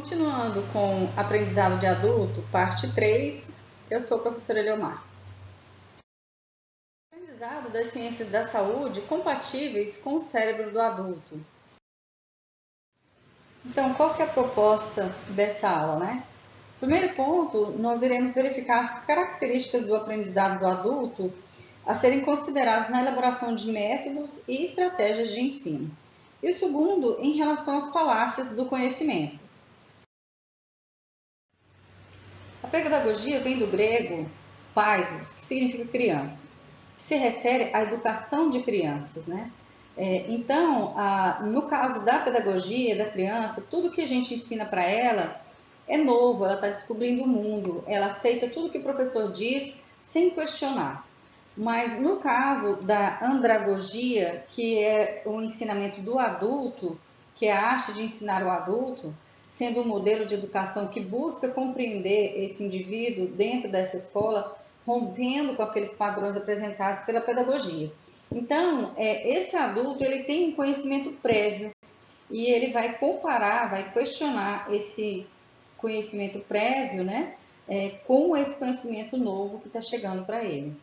Continuando com aprendizado de adulto, parte 3, eu sou a professora Eliomar. Aprendizado das ciências da saúde compatíveis com o cérebro do adulto. Então, qual que é a proposta dessa aula, né? Primeiro ponto, nós iremos verificar as características do aprendizado do adulto a serem consideradas na elaboração de métodos e estratégias de ensino. E o segundo, em relação às falácias do conhecimento. A pedagogia vem do grego paidos, que significa criança, que se refere à educação de crianças, né? Então, no caso da pedagogia da criança, tudo que a gente ensina para ela é novo, ela está descobrindo o mundo, ela aceita tudo que o professor diz sem questionar. Mas no caso da andragogia, que é o ensinamento do adulto, que é a arte de ensinar o adulto, sendo um modelo de educação que busca compreender esse indivíduo dentro dessa escola, rompendo com aqueles padrões apresentados pela pedagogia. Então, esse adulto ele tem um conhecimento prévio e ele vai comparar, vai questionar esse conhecimento prévio, né, com esse conhecimento novo que está chegando para ele.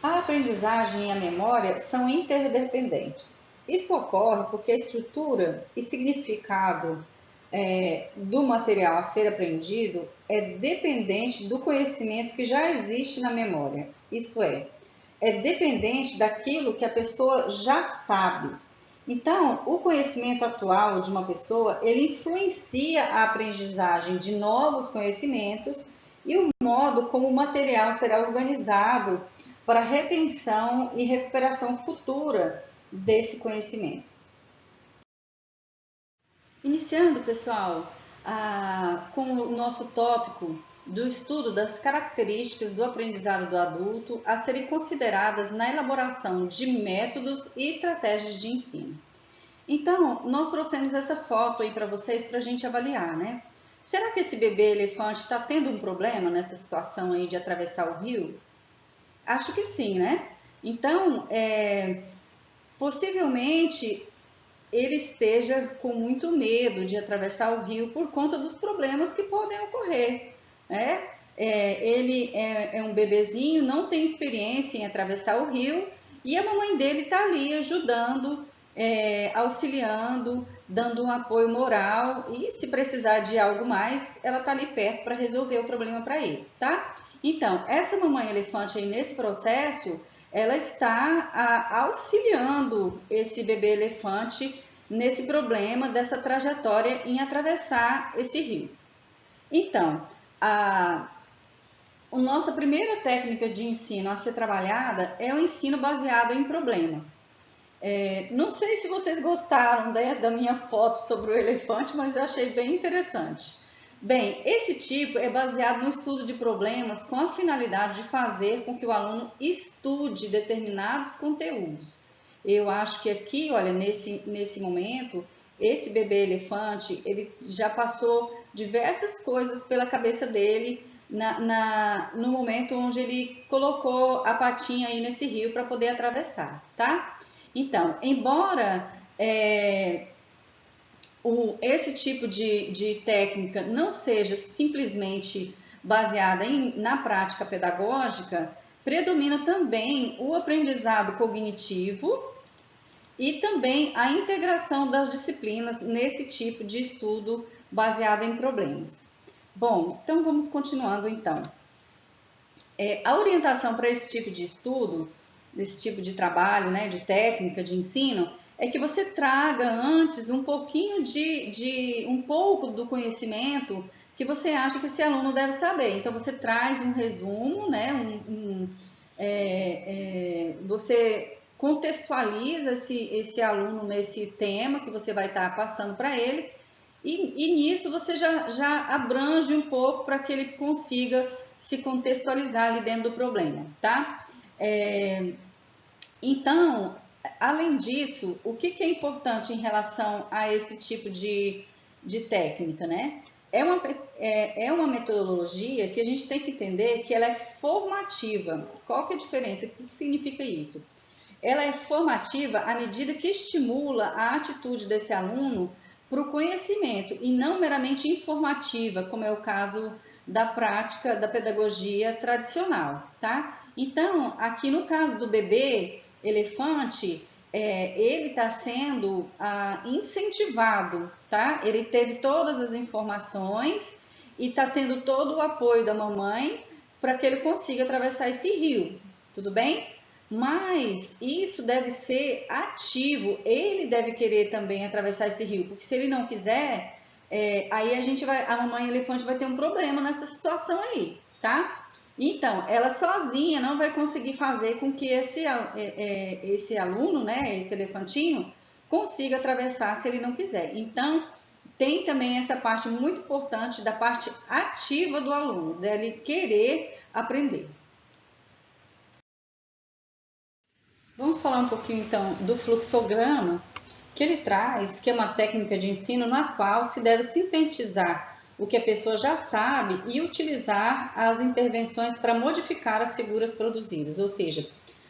A aprendizagem e a memória são interdependentes. Isso ocorre porque a estrutura e significado do material a ser aprendido é dependente do conhecimento que já existe na memória, isto é dependente daquilo que a pessoa já sabe. Então, o conhecimento atual de uma pessoa, ele influencia a aprendizagem de novos conhecimentos e o modo como o material será organizado para retenção e recuperação futura desse conhecimento. Iniciando, pessoal, com o nosso tópico do estudo das características do aprendizado do adulto a serem consideradas na elaboração de métodos e estratégias de ensino. Então, nós trouxemos essa foto aí para vocês para a gente avaliar, né? Será que esse bebê elefante está tendo um problema nessa situação aí de atravessar o rio? Acho que sim, né? Então, possivelmente ele esteja com muito medo de atravessar o rio por conta dos problemas que podem ocorrer, né? Ele é um bebezinho, não tem experiência em atravessar o rio e a mamãe dele está ali ajudando, auxiliando, dando um apoio moral e se precisar de algo mais, ela está ali perto para resolver o problema para ele, tá? Então, essa mamãe elefante aí nesse processo, ela está auxiliando esse bebê elefante nesse problema dessa trajetória em atravessar esse rio. Então, a nossa primeira técnica de ensino a ser trabalhada é o ensino baseado em problema. Não sei se vocês gostaram, né, da minha foto sobre o elefante, mas eu achei bem interessante. Bem, esse tipo é baseado no estudo de problemas com a finalidade de fazer com que o aluno estude determinados conteúdos. Eu acho que aqui, olha, nesse momento, esse bebê elefante, ele já passou diversas coisas pela cabeça dele no momento onde ele colocou a patinha aí nesse rio para poder atravessar, tá? Então, embora esse tipo de técnica não seja simplesmente baseada na prática pedagógica, predomina também o aprendizado cognitivo e também a integração das disciplinas nesse tipo de estudo baseado em problemas. Bom, então vamos continuando então. A orientação para esse tipo de estudo, desse tipo de trabalho, né, de técnica de ensino, é que você traga antes um pouquinho um pouco do conhecimento que você acha que esse aluno deve saber. Então você traz um resumo, né, você contextualiza esse aluno nesse tema que você vai estar passando para ele e nisso você já abrange um pouco para que ele consiga se contextualizar ali dentro do problema, tá? Então, além disso, o que é importante em relação a esse tipo de técnica, né? É uma metodologia que a gente tem que entender que ela é formativa. Qual que é a diferença? O que significa isso? Ela é formativa à medida que estimula a atitude desse aluno para o conhecimento e não meramente informativa, como é o caso da prática da pedagogia tradicional, tá? Então, aqui no caso do bebê elefante, ele está sendo incentivado, tá? Ele teve todas as informações e está tendo todo o apoio da mamãe para que ele consiga atravessar esse rio, tudo bem? Mas isso deve ser ativo, ele deve querer também atravessar esse rio, porque se ele não quiser, aí a mamãe elefante vai ter um problema nessa situação aí, tá? Então, ela sozinha não vai conseguir fazer com que esse aluno, né, esse elefantinho, consiga atravessar se ele não quiser. Então, tem também essa parte muito importante da parte ativa do aluno, dele querer aprender. Vamos falar um pouquinho então do fluxograma, que ele traz, que é uma técnica de ensino na qual se deve sintetizar o que a pessoa já sabe e utilizar as intervenções para modificar as figuras produzidas, ou seja,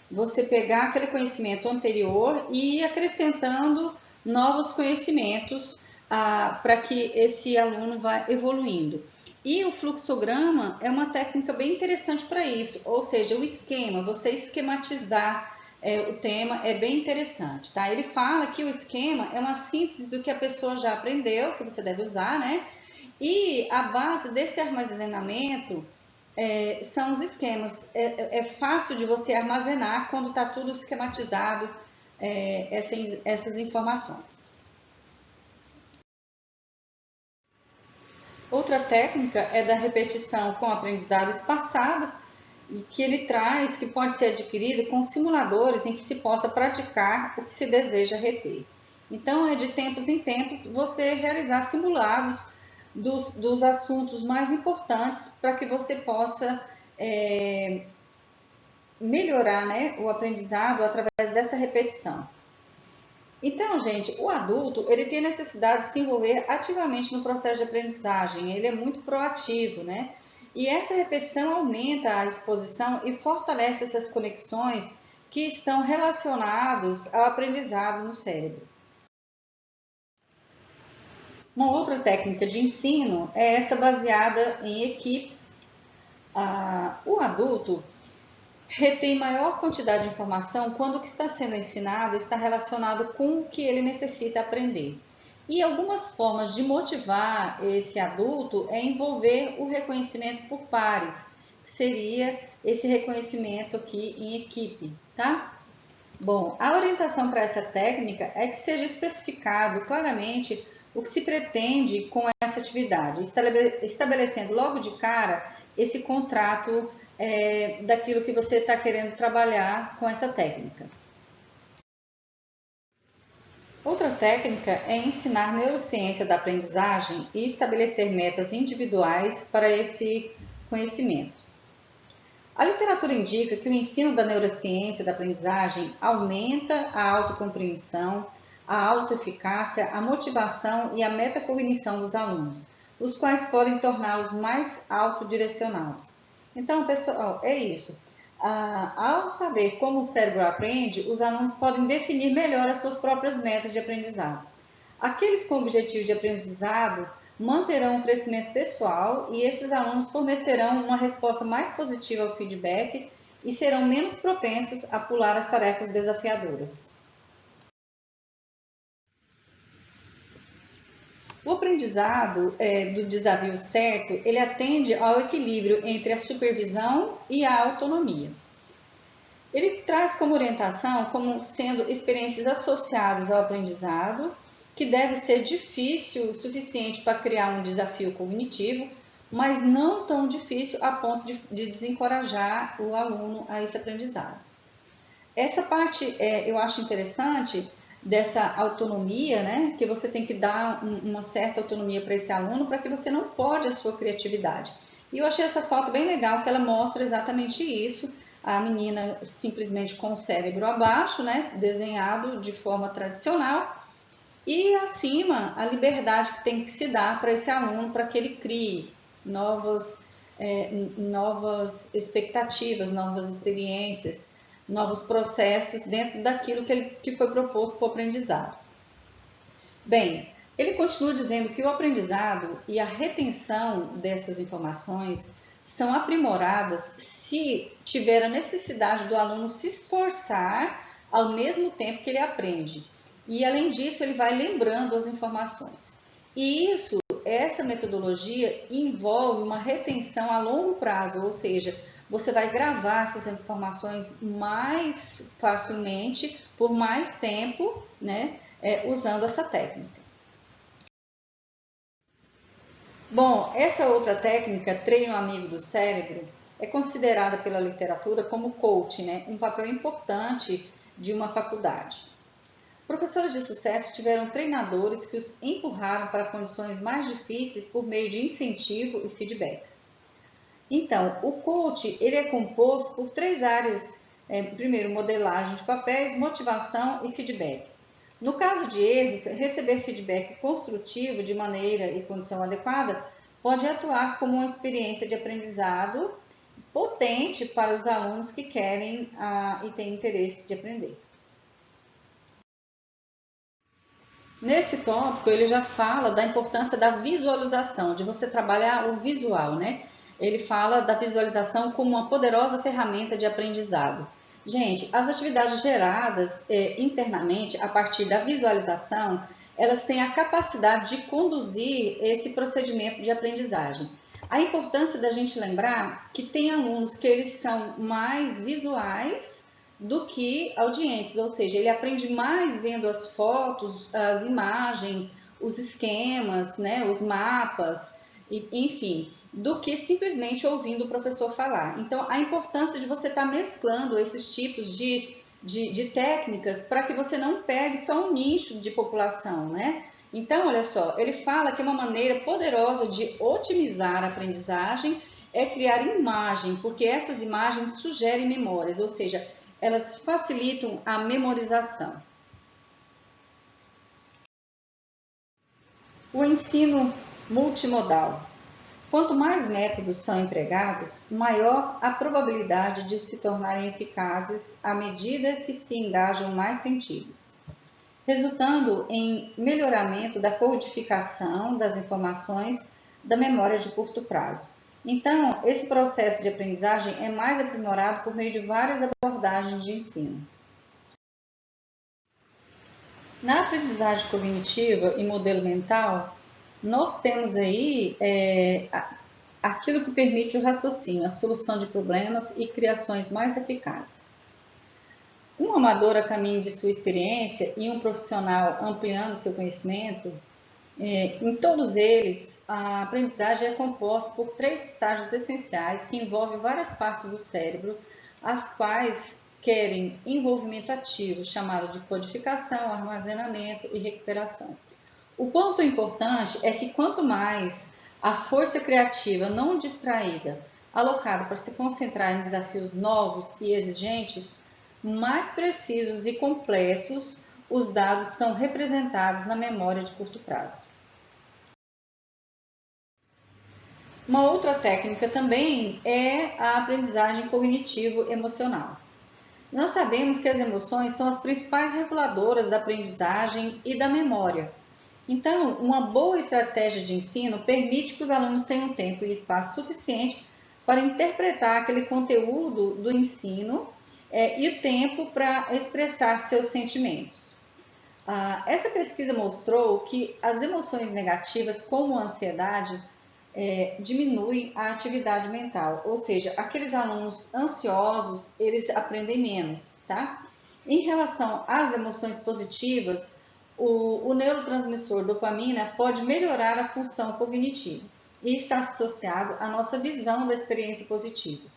você pegar aquele conhecimento anterior e ir acrescentando novos conhecimentos para que esse aluno vá evoluindo. E o fluxograma é uma técnica bem interessante para isso, ou seja, o esquema, você esquematizar o tema é bem interessante, tá? Ele fala que o esquema é uma síntese do que a pessoa já aprendeu, que você deve usar, né? E a base desse armazenamento são os esquemas. É fácil de você armazenar quando está tudo esquematizado, essas informações. Outra técnica é da repetição com aprendizado espaçado, que ele traz, que pode ser adquirido com simuladores em que se possa praticar o que se deseja reter. Então, é de tempos em tempos você realizar simulados dos assuntos mais importantes para que você possa melhorar, né, o aprendizado através dessa repetição. Então, gente, o adulto, ele tem necessidade de se envolver ativamente no processo de aprendizagem, ele é muito proativo, né? E essa repetição aumenta a exposição e fortalece essas conexões que estão relacionadas ao aprendizado no cérebro. Uma outra técnica de ensino é essa baseada em equipes. O adulto retém maior quantidade de informação quando o que está sendo ensinado está relacionado com o que ele necessita aprender. E algumas formas de motivar esse adulto é envolver o reconhecimento por pares, que seria esse reconhecimento aqui em equipe, tá? Bom, a orientação para essa técnica é que seja especificado claramente o que se pretende com essa atividade, estabelecendo logo de cara esse contrato daquilo que você está querendo trabalhar com essa técnica. Outra técnica é ensinar neurociência da aprendizagem e estabelecer metas individuais para esse conhecimento. A literatura indica que o ensino da neurociência da aprendizagem aumenta a autocompreensão, a autoeficácia, a motivação e a metacognição dos alunos, os quais podem torná-los mais autodirecionados. Então, pessoal, é isso. Ao saber como o cérebro aprende, os alunos podem definir melhor as suas próprias metas de aprendizado. Aqueles com objetivo de aprendizado manterão o crescimento pessoal e esses alunos fornecerão uma resposta mais positiva ao feedback e serão menos propensos a pular as tarefas desafiadoras. O aprendizado do desafio certo, ele atende ao equilíbrio entre a supervisão e a autonomia. Ele traz como orientação como sendo experiências associadas ao aprendizado, que deve ser difícil o suficiente para criar um desafio cognitivo, mas não tão difícil a ponto de desencorajar o aluno a esse aprendizado. Essa parte eu acho interessante, dessa autonomia, né? Que você tem que dar uma certa autonomia para esse aluno para que você não pode a sua criatividade. E eu achei essa foto bem legal, que ela mostra exatamente isso, a menina simplesmente com o cérebro abaixo, né? Desenhado de forma tradicional, e acima a liberdade que tem que se dar para esse aluno, para que ele crie novas expectativas, novas experiências, novos processos dentro daquilo que foi proposto para o aprendizado. Bem, Ele continua dizendo que o aprendizado e a retenção dessas informações são aprimoradas se tiver a necessidade do aluno se esforçar ao mesmo tempo que ele aprende. E além disso, ele vai lembrando as informações. E essa metodologia envolve uma retenção a longo prazo, ou seja, você vai gravar essas informações mais facilmente, por mais tempo, né, usando essa técnica. Bom, essa outra técnica, treino amigo do cérebro, é considerada pela literatura como coaching, né? Um papel importante de uma faculdade. Professores de sucesso tiveram treinadores que os empurraram para condições mais difíceis por meio de incentivo e feedbacks. Então, o coach ele é composto por 3 áreas. Primeiro, modelagem de papéis, motivação e feedback. No caso de erros, receber feedback construtivo de maneira e condição adequada pode atuar como uma experiência de aprendizado potente para os alunos que querem e têm interesse de aprender. Nesse tópico, ele já fala da importância da visualização, de você trabalhar o visual, né? Ele fala da visualização como uma poderosa ferramenta de aprendizado. Gente, as atividades geradas internamente a partir da visualização, elas têm a capacidade de conduzir esse procedimento de aprendizagem. A importância da gente lembrar que tem alunos que eles são mais visuais do que audientes, ou seja, ele aprende mais vendo as fotos, as imagens, os esquemas, né, os mapas, enfim, do que simplesmente ouvindo o professor falar. Então, a importância de você estar mesclando esses tipos de técnicas para que você não pegue só um nicho de população, né? Então, olha só, ele fala que uma maneira poderosa de otimizar a aprendizagem é criar imagem, porque essas imagens sugerem memórias, ou seja, elas facilitam a memorização. O ensino multimodal. Quanto mais métodos são empregados, maior a probabilidade de se tornarem eficazes à medida que se engajam mais sentidos, resultando em melhoramento da codificação das informações da memória de curto prazo. Então, esse processo de aprendizagem é mais aprimorado por meio de várias abordagens de ensino. Na aprendizagem cognitiva e modelo mental, nós temos aí aquilo que permite o raciocínio, a solução de problemas e criações mais eficazes. Um amador a caminho de sua experiência e um profissional ampliando seu conhecimento, em todos eles, a aprendizagem é composta por 3 estágios essenciais que envolvem várias partes do cérebro, as quais querem envolvimento ativo, chamado de codificação, armazenamento e recuperação. O ponto importante é que quanto mais a força criativa não distraída alocada para se concentrar em desafios novos e exigentes, mais precisos e completos os dados são representados na memória de curto prazo. Uma outra técnica também é a aprendizagem cognitivo-emocional. Nós sabemos que as emoções são as principais reguladoras da aprendizagem e da memória. Então, uma boa estratégia de ensino permite que os alunos tenham tempo e espaço suficiente para interpretar aquele conteúdo do ensino e o tempo para expressar seus sentimentos. Essa pesquisa mostrou que as emoções negativas, como a ansiedade, diminuem a atividade mental, ou seja, aqueles alunos ansiosos, eles aprendem menos, tá? Em relação às emoções positivas, o neurotransmissor dopamina pode melhorar a função cognitiva e está associado à nossa visão da experiência positiva.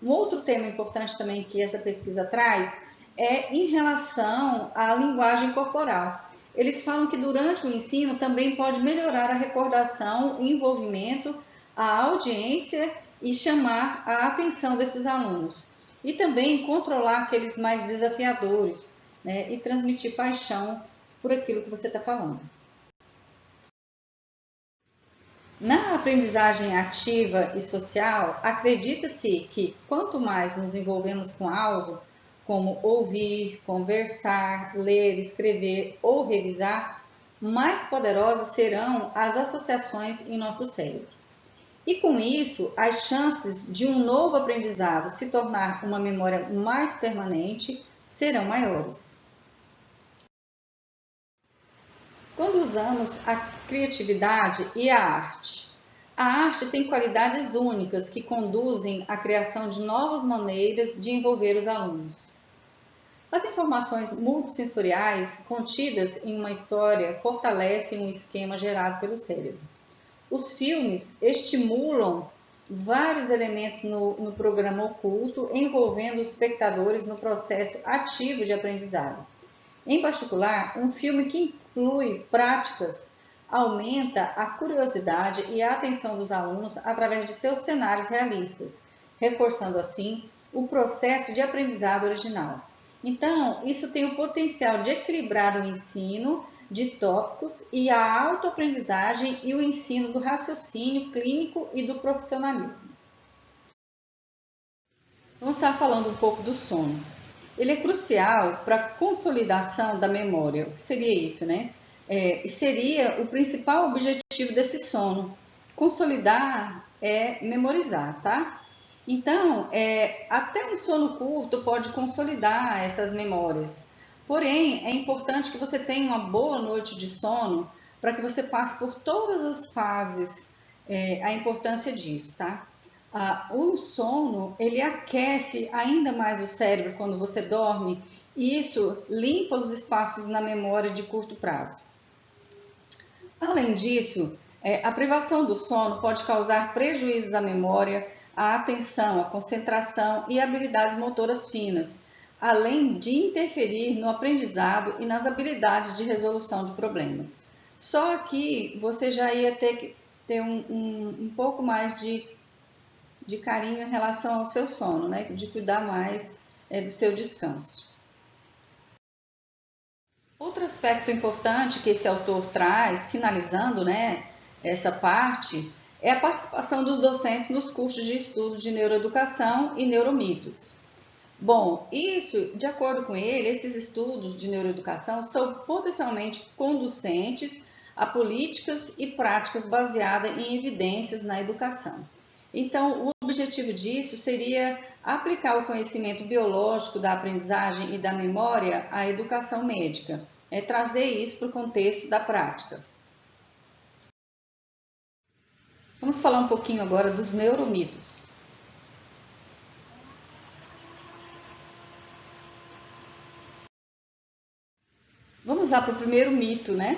Um outro tema importante também que essa pesquisa traz é em relação à linguagem corporal. Eles falam que durante o ensino também pode melhorar a recordação, o envolvimento, a audiência e chamar a atenção desses alunos. E também controlar aqueles mais desafiadores, né, e transmitir paixão por aquilo que você está falando. Na aprendizagem ativa e social, acredita-se que quanto mais nos envolvemos com algo, como ouvir, conversar, ler, escrever ou revisar, mais poderosas serão as associações em nosso cérebro. E com isso, as chances de um novo aprendizado se tornar uma memória mais permanente serão maiores. Quando usamos a criatividade e a arte tem qualidades únicas que conduzem à criação de novas maneiras de envolver os alunos. As informações multissensoriais contidas em uma história fortalecem um esquema gerado pelo cérebro. Os filmes estimulam vários elementos no programa oculto, envolvendo os espectadores no processo ativo de aprendizado. Em particular, um filme que inclui práticas aumenta a curiosidade e a atenção dos alunos através de seus cenários realistas, reforçando assim o processo de aprendizado original. Então, isso tem o potencial de equilibrar o ensino de tópicos e a autoaprendizagem e o ensino do raciocínio clínico e do profissionalismo. Vamos estar falando um pouco do sono. Ele é crucial para a consolidação da memória. O que seria isso, né? Seria o principal objetivo desse sono. Consolidar é memorizar, tá? Então, até um sono curto pode consolidar essas memórias. Porém, é importante que você tenha uma boa noite de sono para que você passe por todas as fases, a importância disso, tá? O sono, ele aquece ainda mais o cérebro quando você dorme e isso limpa os espaços na memória de curto prazo. Além disso, a privação do sono pode causar prejuízos à memória, à atenção, à concentração e habilidades motoras finas, além de interferir no aprendizado e nas habilidades de resolução de problemas. Só que você já ia ter que ter um pouco mais de carinho em relação ao seu sono, né? De cuidar mais do seu descanso. Outro aspecto importante que esse autor traz, finalizando, né, essa parte, é a participação dos docentes nos cursos de estudo de neuroeducação e neuromitos. Bom, isso, de acordo com ele, esses estudos de neuroeducação são potencialmente conducentes a políticas e práticas baseadas em evidências na educação. Então, o objetivo disso seria aplicar o conhecimento biológico da aprendizagem e da memória à educação médica, trazer isso para o contexto da prática. Vamos falar um pouquinho agora dos neuromitos. Vamos lá para o primeiro mito, né?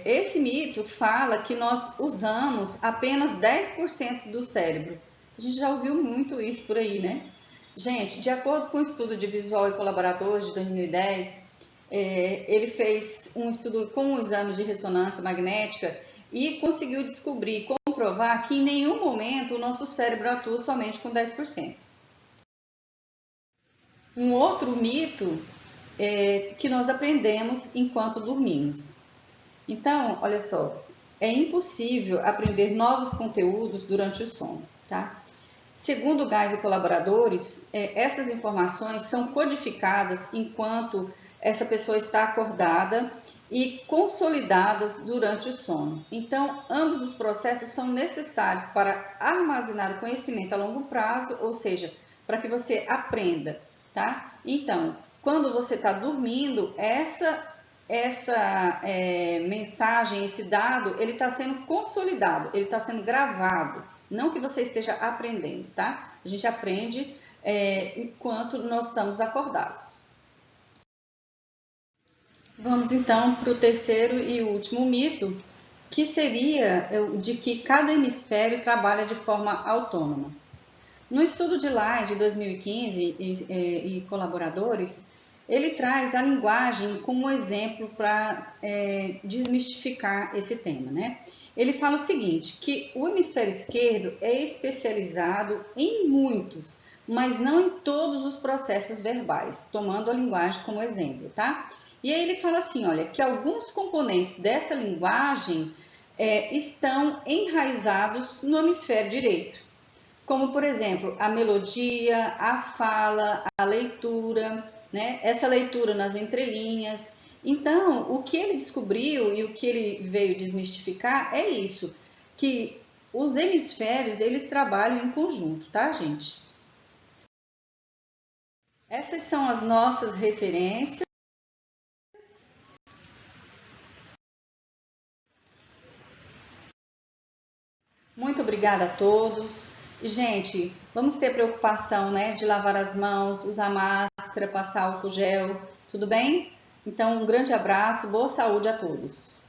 Esse mito fala que nós usamos apenas 10% do cérebro. A gente já ouviu muito isso por aí, né? Gente, de acordo com o estudo de Visual e Colaboradores de 2010, ele fez um estudo com um exame de ressonância magnética e conseguiu descobrir, comprovar que em nenhum momento o nosso cérebro atua somente com 10%. Um outro mito que nós aprendemos enquanto dormimos. Então, olha só, é impossível aprender novos conteúdos durante o sono, tá? Segundo Gás e colaboradores, essas informações são codificadas enquanto essa pessoa está acordada e consolidadas durante o sono. Então, ambos os processos são necessários para armazenar o conhecimento a longo prazo, ou seja, para que você aprenda, tá? Então, quando você está dormindo, essa mensagem, esse dado, ele está sendo consolidado, ele está sendo gravado, não que você esteja aprendendo, tá? A gente aprende enquanto nós estamos acordados. Vamos então para o terceiro e último mito, que seria o de que cada hemisfério trabalha de forma autônoma. No estudo de Lai, de 2015, e colaboradores, ele traz a linguagem como exemplo para desmistificar esse tema, né? Ele fala o seguinte, que o hemisfério esquerdo é especializado em muitos, mas não em todos os processos verbais, tomando a linguagem como exemplo, tá? E aí ele fala assim, olha, que alguns componentes dessa linguagem estão enraizados no hemisfério direito, como, por exemplo, a melodia, a fala, a leitura, né? Essa leitura nas entrelinhas Então, o que ele descobriu e o que ele veio desmistificar é isso, que os hemisférios, eles trabalham em conjunto, tá, gente? Essas são as nossas referências. Muito obrigada a todos. E, gente, vamos ter preocupação, né, de lavar as mãos, usar máscara, passar álcool gel, tudo bem? Então, um grande abraço, boa saúde a todos.